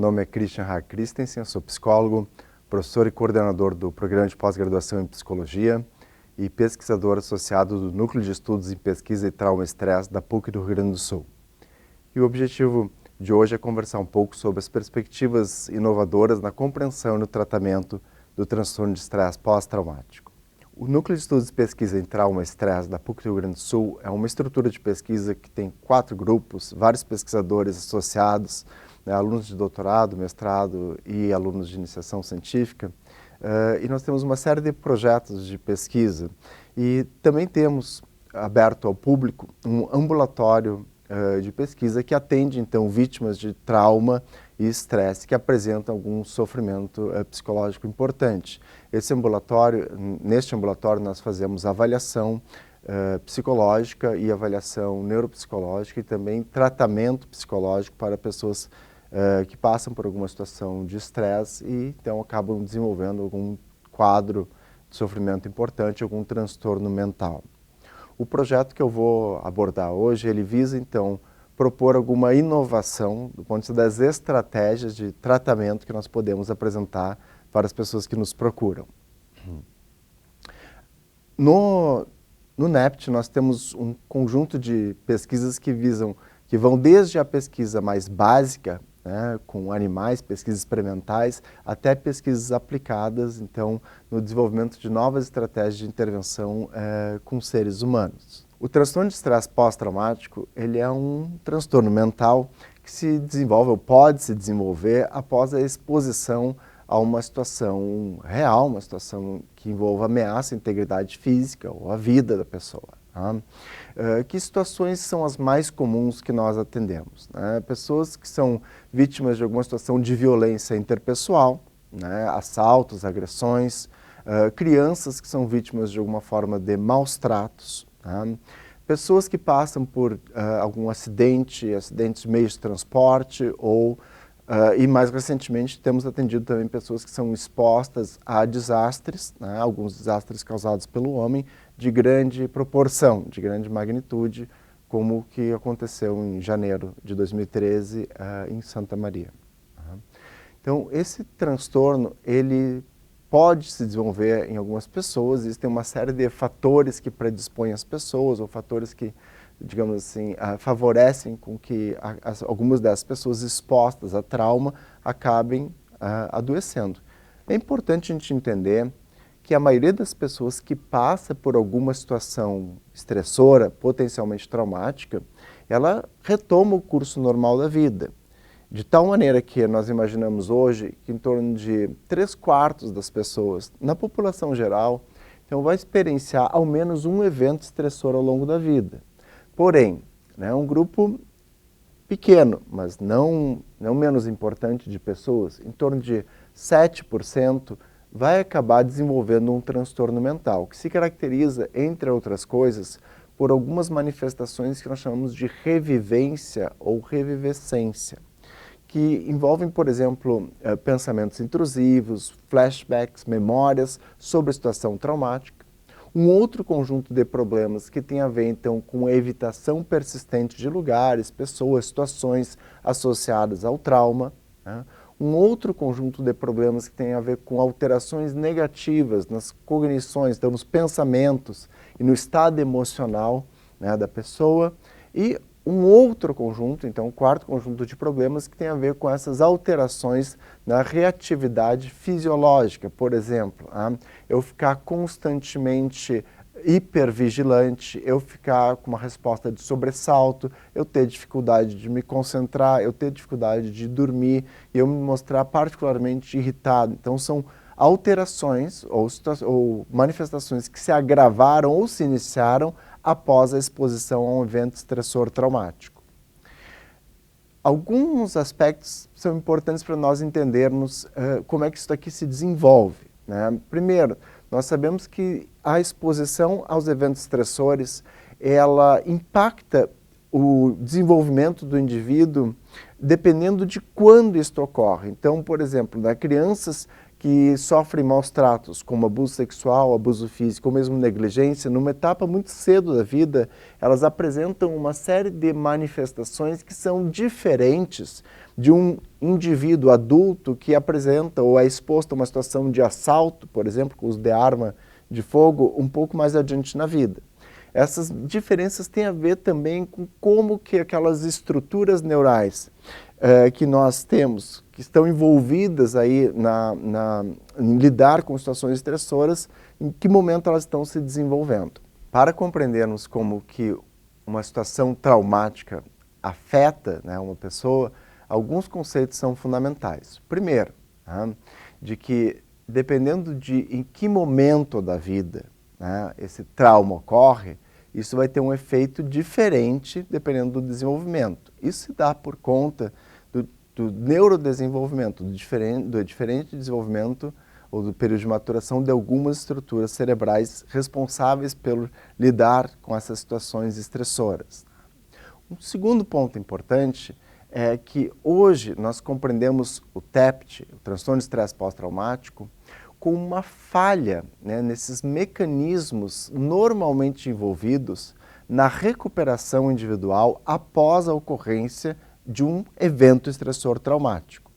nome é Christian Hag Christensen, eu sou psicólogo, professor e coordenador do Programa de Pós-Graduação em Psicologia e pesquisador associado do Núcleo de Estudos em Pesquisa e Trauma e Estresse da PUC do Rio Grande do Sul. E o objetivo de hoje é conversar um pouco sobre as perspectivas inovadoras na compreensão e no tratamento do transtorno de estresse pós-traumático. O Núcleo de Estudos e Pesquisa em Trauma e Estresse da PUC do Rio Grande do Sul é uma estrutura de pesquisa que tem 4 grupos, vários pesquisadores associados, alunos de doutorado, mestrado e alunos de iniciação científica. E nós temos uma série de projetos de pesquisa e também temos aberto ao público um ambulatório de pesquisa que atende, então, vítimas de trauma e estresse que apresentam algum sofrimento psicológico importante. Neste ambulatório nós fazemos avaliação psicológica e avaliação neuropsicológica e também tratamento psicológico para pessoas que passam por alguma situação de estresse e então acabam desenvolvendo algum quadro de sofrimento importante, algum transtorno mental. O projeto que eu vou abordar hoje, ele visa então propor alguma inovação do ponto de vista das estratégias de tratamento que nós podemos apresentar para as pessoas que nos procuram. No NEPT nós temos um conjunto de pesquisas que vão desde a pesquisa mais básica, com animais, pesquisas experimentais, até pesquisas aplicadas, então, no desenvolvimento de novas estratégias de intervenção com seres humanos. O transtorno de estresse pós-traumático, ele é um transtorno mental que se desenvolve ou pode se desenvolver após a exposição a uma situação real, uma situação que envolva ameaça à integridade física ou à vida da pessoa. Que situações são as mais comuns que nós atendemos? Pessoas que são vítimas de alguma situação de violência interpessoal, assaltos, agressões, crianças que são vítimas de alguma forma de maus tratos, pessoas que passam por algum acidentes de meios de transporte e mais recentemente temos atendido também pessoas que são expostas a desastres, alguns desastres causados pelo homem, de grande proporção, de grande magnitude, como o que aconteceu em janeiro de 2013 em Santa Maria. Então, esse transtorno, ele pode se desenvolver em algumas pessoas, existem uma série de fatores que predispõem as pessoas, ou fatores que, digamos assim, favorecem com que algumas dessas pessoas expostas a trauma acabem adoecendo. É importante a gente entender que a maioria das pessoas que passa por alguma situação estressora, potencialmente traumática, ela retoma o curso normal da vida. De tal maneira que nós imaginamos hoje que em torno de 3/4 das pessoas, na população geral, então vai experienciar ao menos um evento estressor ao longo da vida. Porém, um grupo pequeno, mas não menos importante de pessoas, em torno de 7%, vai acabar desenvolvendo um transtorno mental, que se caracteriza, entre outras coisas, por algumas manifestações que nós chamamos de revivência ou revivescência, que envolvem, por exemplo, pensamentos intrusivos, flashbacks, memórias sobre a situação traumática. Um outro conjunto de problemas que tem a ver, então, com a evitação persistente de lugares, pessoas, situações associadas ao trauma. Um outro conjunto de problemas que tem a ver com alterações negativas nas cognições, então, nos pensamentos e no estado emocional da pessoa. E um outro conjunto, então, um quarto conjunto de problemas que tem a ver com essas alterações na reatividade fisiológica. Por exemplo, eu ficar constantemente hipervigilante, eu ficar com uma resposta de sobressalto, eu ter dificuldade de me concentrar, eu ter dificuldade de dormir e eu me mostrar particularmente irritado. Então, são alterações ou manifestações que se agravaram ou se iniciaram após a exposição a um evento estressor traumático. Alguns aspectos são importantes para nós entendermos como é que isso aqui se desenvolve. Primeiro, nós sabemos que a exposição aos eventos estressores, ela impacta o desenvolvimento do indivíduo dependendo de quando isto ocorre. Então, por exemplo, crianças que sofrem maus tratos, como abuso sexual, abuso físico ou mesmo negligência, numa etapa muito cedo da vida, elas apresentam uma série de manifestações que são diferentes de um indivíduo adulto que apresenta ou é exposto a uma situação de assalto, por exemplo, com uso de arma de fogo, um pouco mais adiante na vida. Essas diferenças têm a ver também com como que aquelas estruturas neurais que nós temos, que estão envolvidas aí em lidar com situações estressoras, em que momento elas estão se desenvolvendo. Para compreendermos como que uma situação traumática afeta, né, uma pessoa, alguns conceitos são fundamentais. Primeiro, de que dependendo de em que momento da vida, né, esse trauma ocorre, isso vai ter um efeito diferente dependendo do desenvolvimento. Isso se dá por conta do neurodesenvolvimento, do diferente desenvolvimento ou do período de maturação de algumas estruturas cerebrais responsáveis pelo lidar com essas situações estressoras. Um segundo ponto importante é que hoje nós compreendemos o TEPT, o transtorno de estresse pós-traumático, com uma falha, né, nesses mecanismos normalmente envolvidos na recuperação individual após a ocorrência de um evento estressor traumático.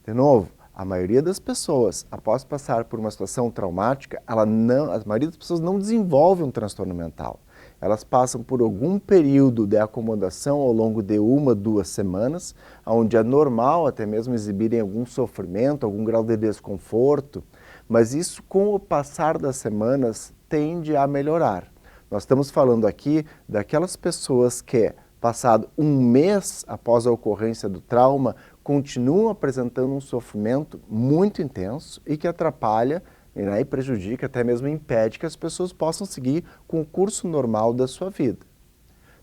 De novo, a maioria das pessoas, após passar por uma situação traumática, a maioria das pessoas não desenvolve um transtorno mental. Elas passam por algum período de acomodação ao longo de 1, 2 semanas, onde é normal até mesmo exibirem algum sofrimento, algum grau de desconforto, mas isso com o passar das semanas tende a melhorar. Nós estamos falando aqui daquelas pessoas que, passado 1 mês após a ocorrência do trauma, continuam apresentando um sofrimento muito intenso e que atrapalha, né, e prejudica, até mesmo impede que as pessoas possam seguir com o curso normal da sua vida.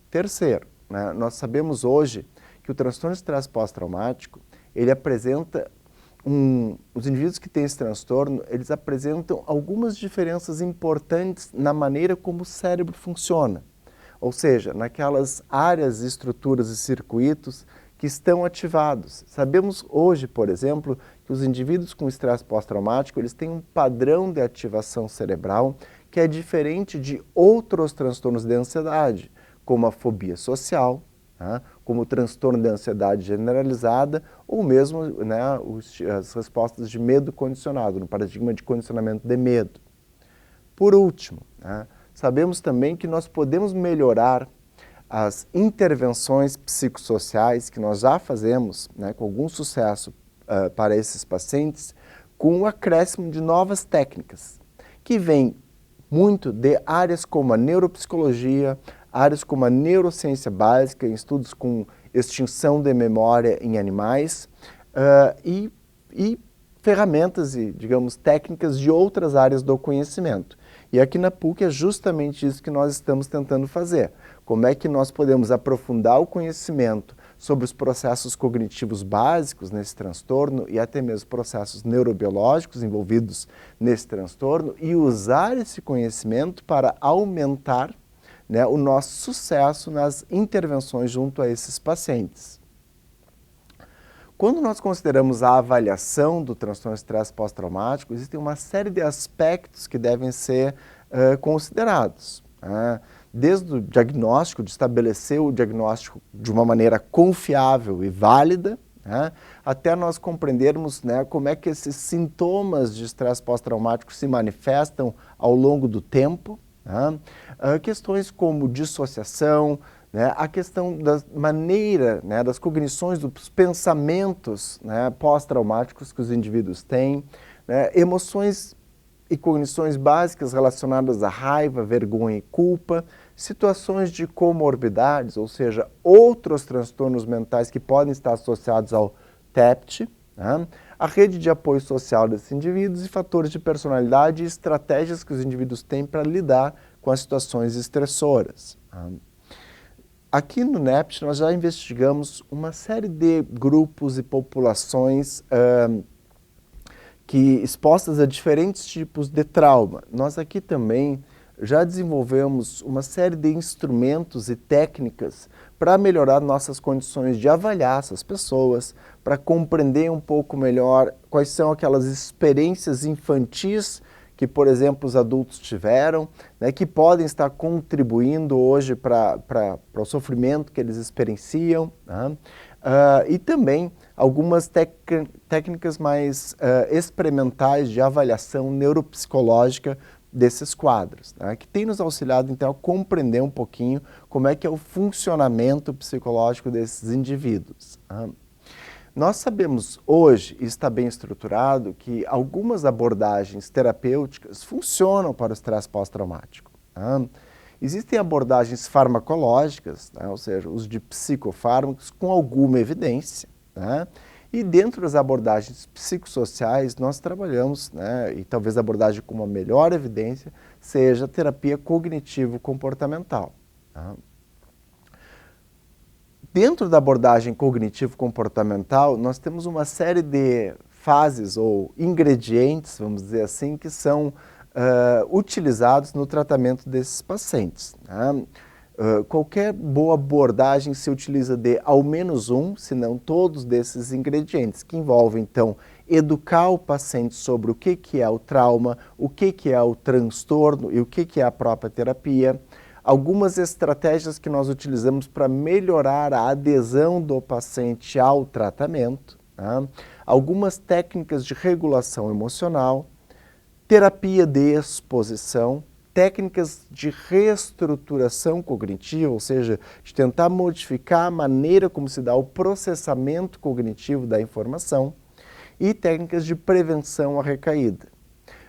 Terceiro, né, nós sabemos hoje que o transtorno de estresse pós-traumático, ele apresenta, os indivíduos que têm esse transtorno, eles apresentam algumas diferenças importantes na maneira como o cérebro funciona. Ou seja, naquelas áreas, estruturas e circuitos que estão ativados. Sabemos hoje, por exemplo, que os indivíduos com estresse pós-traumático, eles têm um padrão de ativação cerebral que é diferente de outros transtornos de ansiedade, como a fobia social, como o transtorno de ansiedade generalizada, ou mesmo, né, as respostas de medo condicionado, no paradigma de condicionamento de medo. Por último, sabemos também que nós podemos melhorar as intervenções psicossociais que nós já fazemos, né, com algum sucesso para esses pacientes, com o acréscimo de novas técnicas, que vêm muito de áreas como a neuropsicologia, áreas como a neurociência básica, em estudos com extinção de memória em animais, e ferramentas e, digamos, técnicas de outras áreas do conhecimento. E aqui na PUC é justamente isso que nós estamos tentando fazer. Como é que nós podemos aprofundar o conhecimento sobre os processos cognitivos básicos nesse transtorno e até mesmo processos neurobiológicos envolvidos nesse transtorno e usar esse conhecimento para aumentar, né, o nosso sucesso nas intervenções junto a esses pacientes. Quando nós consideramos a avaliação do transtorno de estresse pós-traumático, existem uma série de aspectos que devem ser considerados. Desde o diagnóstico, de estabelecer o diagnóstico de uma maneira confiável e válida, até nós compreendermos, né, como é que esses sintomas de estresse pós-traumático se manifestam ao longo do tempo. Questões como dissociação, né, a questão da maneira, né, das cognições, dos pensamentos, né, pós-traumáticos que os indivíduos têm, né, emoções e cognições básicas relacionadas à raiva, vergonha e culpa, situações de comorbidades, ou seja, outros transtornos mentais que podem estar associados ao TEPT, né, a rede de apoio social desses indivíduos e fatores de personalidade e estratégias que os indivíduos têm para lidar com as situações estressoras. Aqui no NEPT nós já investigamos uma série de grupos e populações que expostas a diferentes tipos de trauma. Nós aqui também já desenvolvemos uma série de instrumentos e técnicas para melhorar nossas condições de avaliar essas pessoas, para compreender um pouco melhor quais são aquelas experiências infantis que, por exemplo, os adultos tiveram, né, que podem estar contribuindo hoje para o sofrimento que eles experienciam, né? E também algumas técnicas mais experimentais de avaliação neuropsicológica desses quadros, né, que tem nos auxiliado então a compreender um pouquinho como é que é o funcionamento psicológico desses indivíduos. Né? Nós sabemos hoje, e está bem estruturado, que algumas abordagens terapêuticas funcionam para o estresse pós-traumático. Né? Existem abordagens farmacológicas, né, ou seja, uso de psicofármacos com alguma evidência, né? E dentro das abordagens psicossociais nós trabalhamos, né, e talvez a abordagem com uma melhor evidência seja a terapia cognitivo-comportamental. Tá? Dentro da abordagem cognitivo-comportamental, nós temos uma série de fases ou ingredientes, vamos dizer assim, que são utilizados no tratamento desses pacientes. Né? Qualquer boa abordagem se utiliza de ao menos um, se não todos desses ingredientes, que envolvem, então, educar o paciente sobre o que é o trauma, o que é o transtorno e o que é a própria terapia. Algumas estratégias que nós utilizamos para melhorar a adesão do paciente ao tratamento, né? Algumas técnicas de regulação emocional, terapia de exposição, técnicas de reestruturação cognitiva, ou seja, de tentar modificar a maneira como se dá o processamento cognitivo da informação, e técnicas de prevenção à recaída.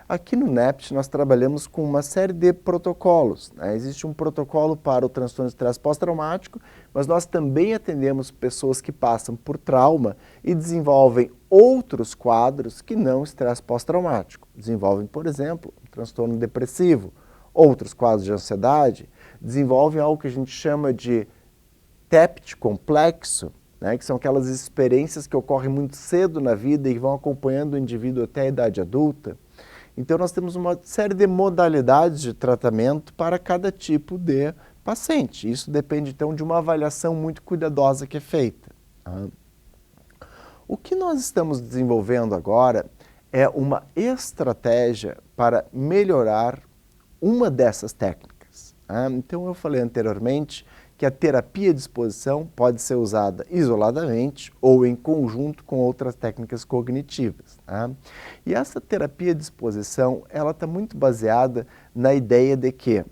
Aqui no NEPT nós trabalhamos com uma série de protocolos, né? Existe um protocolo para o transtorno de estresse pós-traumático, mas nós também atendemos pessoas que passam por trauma e desenvolvem outros quadros que não estresse pós-traumático. Desenvolvem, por exemplo, um transtorno depressivo, outros quadros de ansiedade, desenvolvem algo que a gente chama de TEPT complexo, né? Que são aquelas experiências que ocorrem muito cedo na vida e vão acompanhando o indivíduo até a idade adulta. Então, nós temos uma série de modalidades de tratamento para cada tipo de paciente. Isso depende, então, de uma avaliação muito cuidadosa que é feita. O que nós estamos desenvolvendo agora é uma estratégia para melhorar uma dessas técnicas. Então, eu falei anteriormente que a terapia de exposição pode ser usada isoladamente ou em conjunto com outras técnicas cognitivas. E essa terapia de exposição, ela está muito baseada na ideia de que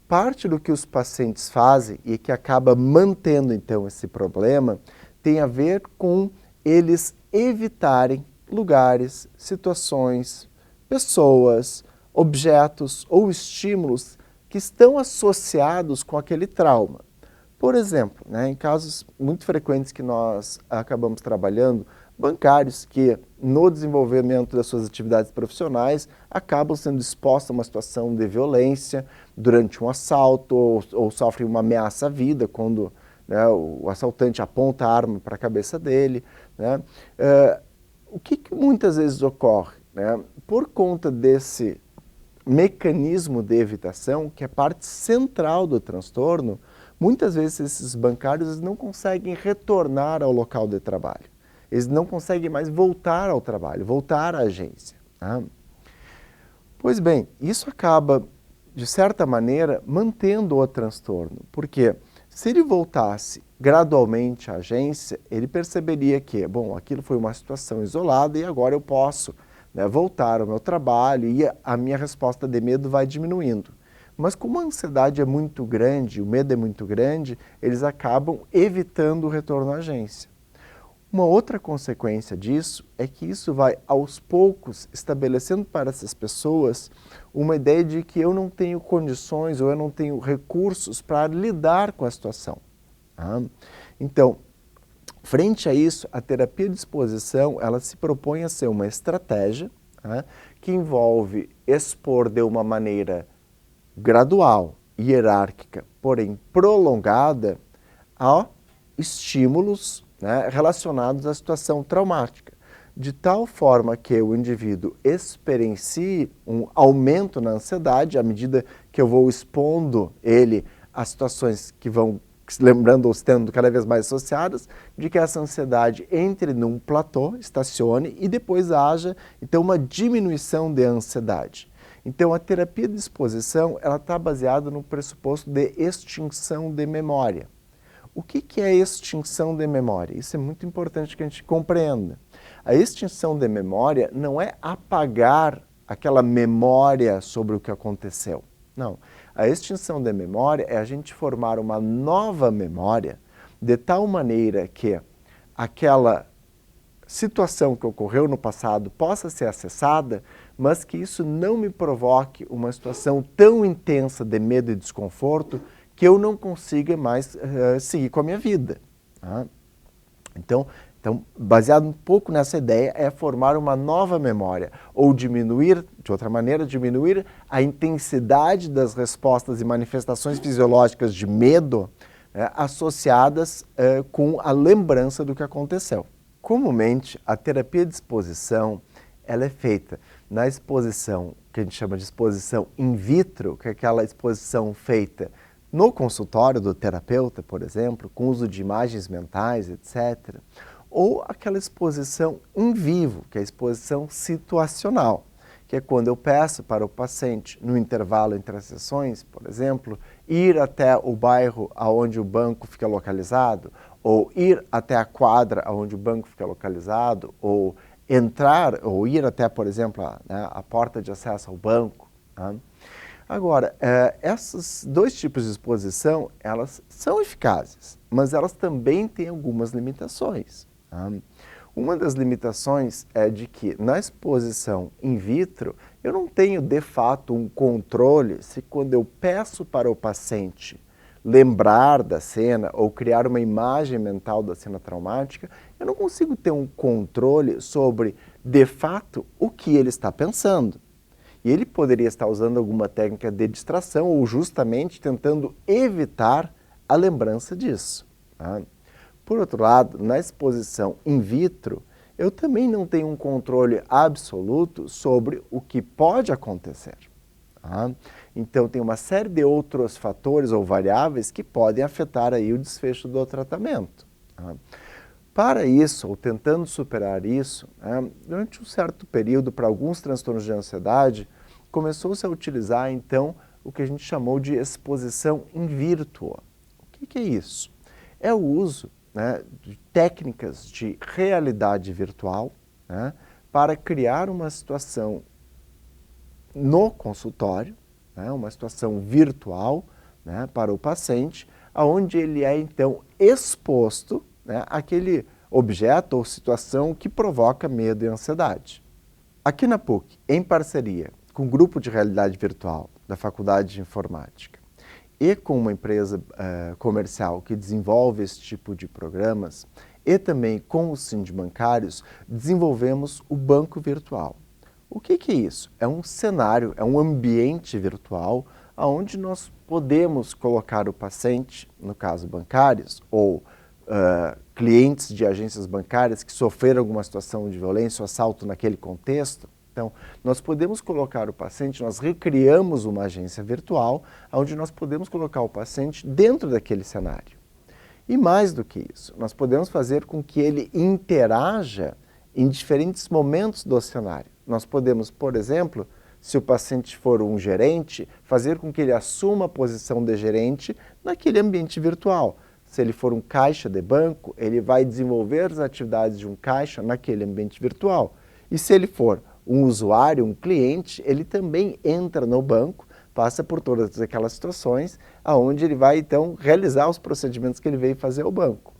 parte do que os pacientes fazem e que acaba mantendo então esse problema tem a ver com eles evitarem lugares, situações, pessoas, objetos ou estímulos que estão associados com aquele trauma. Por exemplo, né, em casos muito frequentes que nós acabamos trabalhando, bancários que no desenvolvimento das suas atividades profissionais acabam sendo expostos a uma situação de violência durante um assalto ou sofrem uma ameaça à vida quando, né, o assaltante aponta a arma para a cabeça dele. Né? O que muitas vezes ocorre? Né? Por conta desse mecanismo de evitação, que é parte central do transtorno, muitas vezes esses bancários não conseguem retornar ao local de trabalho. Eles não conseguem mais voltar ao trabalho, voltar à agência. Tá? Pois bem, isso acaba, de certa maneira, mantendo o transtorno, porque se ele voltasse gradualmente à agência, ele perceberia que, bom, aquilo foi uma situação isolada e agora eu posso, né, voltar ao meu trabalho e a minha resposta de medo vai diminuindo. Mas como a ansiedade é muito grande, o medo é muito grande, eles acabam evitando o retorno à agência. Uma outra consequência disso é que isso vai, aos poucos, estabelecendo para essas pessoas uma ideia de que eu não tenho condições ou eu não tenho recursos para lidar com a situação. Então, frente a isso, a terapia de exposição, ela se propõe a ser uma estratégia, que envolve expor de uma maneira gradual, hierárquica, porém prolongada, a estímulos, né, relacionados à situação traumática. de tal forma que o indivíduo experiencie um aumento na ansiedade à medida que eu vou expondo ele a situações que vão lembrando ou estando cada vez mais associadas, de que essa ansiedade entre num platô, estacione e depois haja então uma diminuição de ansiedade. Então a terapia de exposição ela está baseada no pressuposto de extinção de memória. O que é extinção de memória? Isso é muito importante que a gente compreenda. A extinção de memória não é apagar aquela memória sobre o que aconteceu. Não. A extinção de memória é a gente formar uma nova memória de tal maneira que aquela situação que ocorreu no passado possa ser acessada, mas que isso não me provoque uma situação tão intensa de medo e desconforto que eu não consiga mais seguir com a minha vida. Tá? Então, baseado um pouco nessa ideia, é formar uma nova memória, ou diminuir, de outra maneira, diminuir a intensidade das respostas e manifestações fisiológicas de medo associadas com a lembrança do que aconteceu. Comumente, a terapia de exposição ela é feita na exposição, que a gente chama de exposição in vitro, que é aquela exposição feita no consultório do terapeuta, por exemplo, com uso de imagens mentais, etc., ou aquela exposição em vivo, que é a exposição situacional, que é quando eu peço para o paciente, no intervalo entre as sessões, por exemplo, ir até o bairro onde o banco fica localizado, ou ir até a quadra onde o banco fica localizado, ou entrar, ou ir até, por exemplo, a porta de acesso ao banco. Tá? Agora, esses dois tipos de exposição, elas são eficazes, mas elas também têm algumas limitações. Tá? Uma das limitações é de que na exposição in vitro, eu não tenho de fato um controle se quando eu peço para o paciente lembrar da cena ou criar uma imagem mental da cena traumática, eu não consigo ter um controle sobre, de fato, o que ele está pensando. E ele poderia estar usando alguma técnica de distração ou justamente tentando evitar a lembrança disso. Tá? Por outro lado, na exposição in vitro, eu também não tenho um controle absoluto sobre o que pode acontecer. Tá? Então, tem uma série de outros fatores ou variáveis que podem afetar aí o desfecho do tratamento. Tá? Para isso, ou tentando superar isso, durante um certo período, para alguns transtornos de ansiedade, começou-se a utilizar, então, o que a gente chamou de exposição in virtuo. O que é isso? É o uso de técnicas de realidade virtual para criar uma situação no consultório, uma situação virtual para o paciente, onde ele é, então, exposto àquele objeto ou situação que provoca medo e ansiedade. Aqui na PUC, em parceria com o grupo de realidade virtual da Faculdade de Informática e com uma empresa comercial que desenvolve esse tipo de programas e também com os sindibancários, desenvolvemos o banco virtual. O que é isso? É um cenário, é um ambiente virtual onde nós podemos colocar o paciente, no caso bancários, ou clientes de agências bancárias que sofreram alguma situação de violência ou assalto naquele contexto. Então, nós podemos colocar o paciente, nós recriamos uma agência virtual onde nós podemos colocar o paciente dentro daquele cenário. E mais do que isso, nós podemos fazer com que ele interaja em diferentes momentos do cenário. Nós podemos, por exemplo, se o paciente for um gerente, fazer com que ele assuma a posição de gerente naquele ambiente virtual. Se ele for um caixa de banco, ele vai desenvolver as atividades de um caixa naquele ambiente virtual. E se ele for um usuário, um cliente, ele também entra no banco, passa por todas aquelas situações, onde ele vai, então, realizar os procedimentos que ele veio fazer ao banco.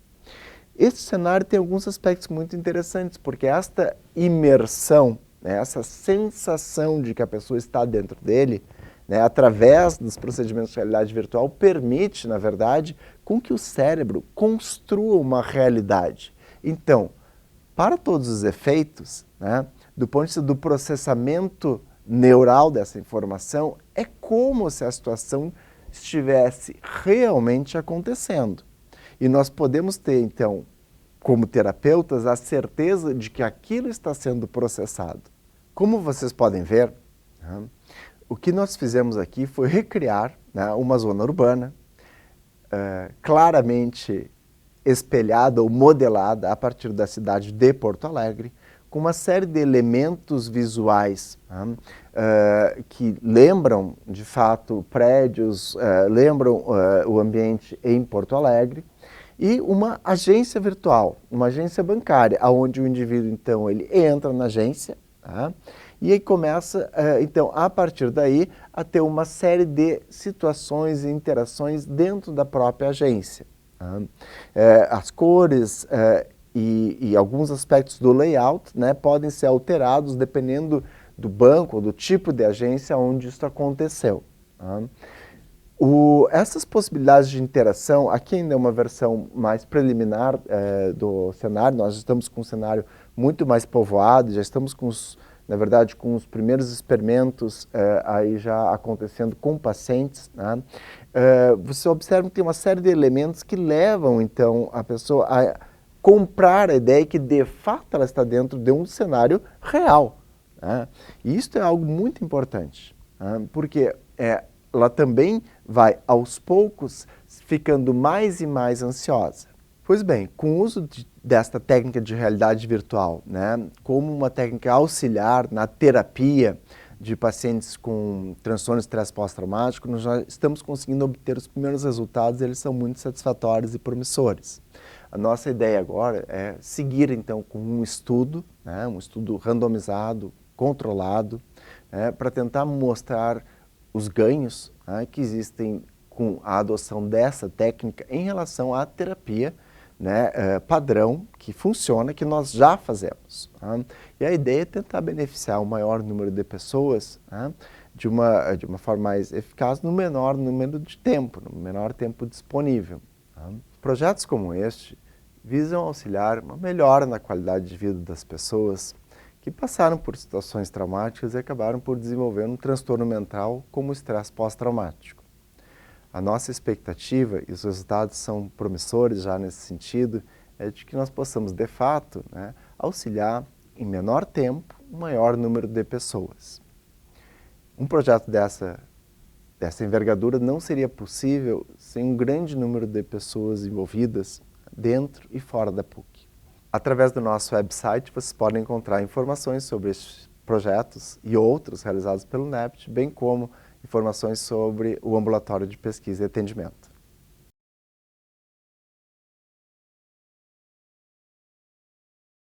Esse cenário tem alguns aspectos muito interessantes, porque esta imersão, essa sensação de que a pessoa está dentro dele, através dos procedimentos de realidade virtual, permite, na verdade, com que o cérebro construa uma realidade. Então, para todos os efeitos, do ponto de vista do processamento neural dessa informação, é como se a situação estivesse realmente acontecendo. E nós podemos ter, então, como terapeutas, a certeza de que aquilo está sendo processado. Como vocês podem ver, né, o que nós fizemos aqui foi recriar, né, uma zona urbana, claramente espelhada ou modelada a partir da cidade de Porto Alegre, com uma série de elementos visuais, né, que lembram, de fato, prédios, lembram o ambiente em Porto Alegre, e uma agência virtual, uma agência bancária, onde o indivíduo, então, ele entra na agência, tá? E aí começa, então, a partir daí, a ter uma série de situações e interações dentro da própria agência. Tá? As cores e alguns aspectos do layout, né, podem ser alterados dependendo do banco ou do tipo de agência onde isso aconteceu. Tá? Essas possibilidades de interação, aqui ainda é uma versão mais preliminar do cenário, nós estamos com um cenário muito mais povoado, já estamos com na verdade, com os primeiros experimentos aí já acontecendo com pacientes, né? Você observa que tem uma série de elementos que levam, então, a pessoa a comprar a ideia que, de fato, ela está dentro de um cenário real. Né? E isso é algo muito importante, né? Porque ela também vai, aos poucos, ficando mais e mais ansiosa. Pois bem, com o uso desta técnica de realidade virtual, né, como uma técnica auxiliar na terapia de pacientes com transtorno de estresse pós-traumático, nós já estamos conseguindo obter os primeiros resultados, eles são muito satisfatórios e promissores. A nossa ideia agora é seguir, então, com um estudo, né, um estudo randomizado, controlado, para tentar mostrar os ganhos, né, que existem com a adoção dessa técnica em relação à terapia, né, padrão que funciona, que nós já fazemos. Tá? E a ideia é tentar beneficiar o maior número de pessoas, tá, de uma forma mais eficaz no menor número de tempo, no menor tempo disponível. Tá? Projetos como este visam auxiliar uma melhora na qualidade de vida das pessoas que passaram por situações traumáticas e acabaram por desenvolver um transtorno mental como o estresse pós-traumático. A nossa expectativa, e os resultados são promissores já nesse sentido, é de que nós possamos, de fato, né, auxiliar em menor tempo um maior número de pessoas. Um projeto dessa envergadura não seria possível sem um grande número de pessoas envolvidas dentro e fora da PUC. Através do nosso website, vocês podem encontrar informações sobre estes projetos e outros realizados pelo NEPT, bem como informações sobre o ambulatório de pesquisa e atendimento.